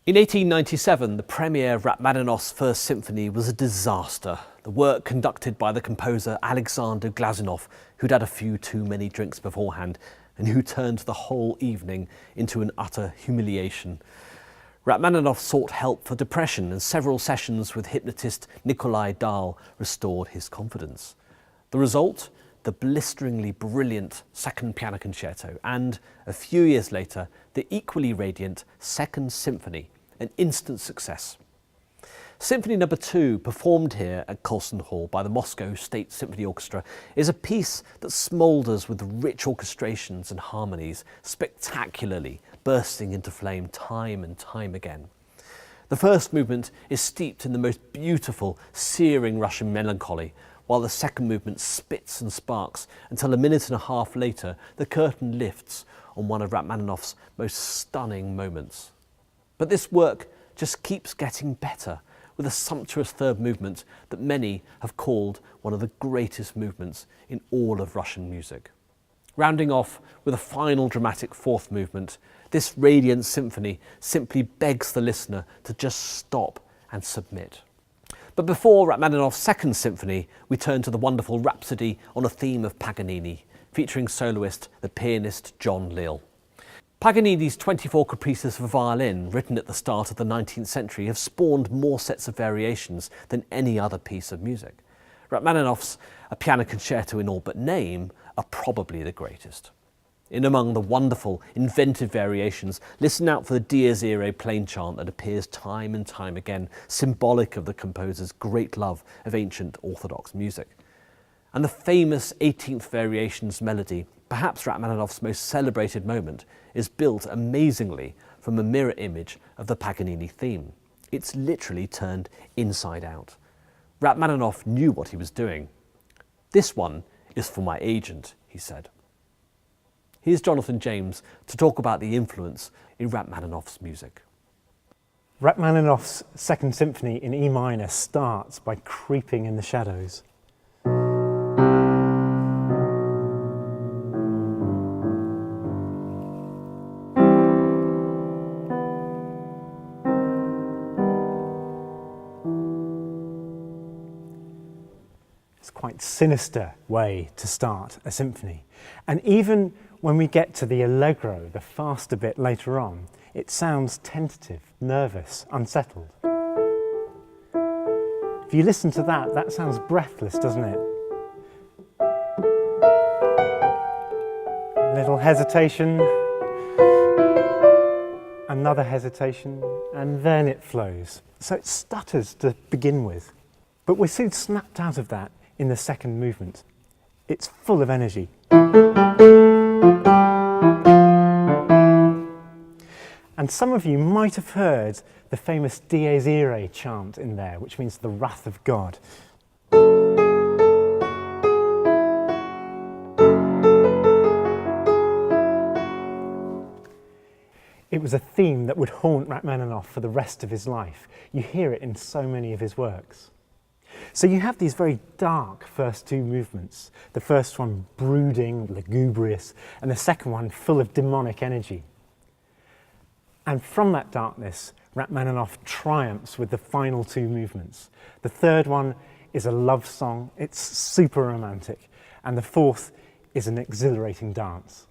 In 1897, the premiere of Rachmaninoff's First Symphony was a disaster. The work, conducted by the composer Alexander Glazunov, who'd had a few too many drinks beforehand and who turned the whole evening into an utter humiliation. Rachmaninoff sought help for depression, and several sessions with hypnotist Nikolai Dahl restored his confidence. The result? The blisteringly brilliant Second Piano Concerto and, a few years later, the equally radiant Second Symphony, an instant success. Symphony No. 2, performed here at Colston Hall by the Moscow State Symphony Orchestra, is a piece that smoulders with rich orchestrations and harmonies, spectacularly bursting into flame time and time again. The first movement is steeped in the most beautiful, searing Russian melancholy, while the second movement spits and sparks until a minute and a half later the curtain lifts on one of Rachmaninoff's most stunning moments. But this work just keeps getting better, with a sumptuous third movement that many have called one of the greatest movements in all of Russian music. Rounding off with a final dramatic fourth movement, this radiant symphony simply begs the listener to just stop and submit. But before Rachmaninoff's Second Symphony, we turn to the wonderful Rhapsody on a theme of Paganini, featuring soloist, the pianist John Lill. Paganini's 24 caprices for violin, written at the start of the 19th century, have spawned more sets of variations than any other piece of music. Rachmaninoff's A Piano Concerto in all but name are probably the greatest. In among the wonderful, inventive variations, listen out for the Dies Irae plain chant that appears time and time again, symbolic of the composer's great love of ancient Orthodox music. And the famous 18th Variations melody, perhaps Rachmaninoff's most celebrated moment, is built amazingly from a mirror image of the Paganini theme. It's literally turned inside out. Rachmaninoff knew what he was doing. "This one is for my agent," he said. Here's Jonathan James to talk about the influence in Rachmaninoff's music. Rachmaninoff's Second Symphony in E minor starts by creeping in the shadows. It's quite sinister way to start a symphony. And even when we get to the allegro, the faster bit later on, it sounds tentative, nervous, unsettled. If you listen to that, that sounds breathless, doesn't it? A little hesitation, another hesitation, and then it flows. So it stutters to begin with. But we're soon snapped out of that in the second movement. It's full of energy. And some of you might have heard the famous Dies Irae chant in there, which means the wrath of God. It was a theme that would haunt Rachmaninoff for the rest of his life. You hear it in so many of his works. So you have these very dark first two movements. The first one brooding, lugubrious, and the second one full of demonic energy. And from that darkness, Rachmaninoff triumphs with the final two movements. The third one is a love song, it's super romantic, and the fourth is an exhilarating dance.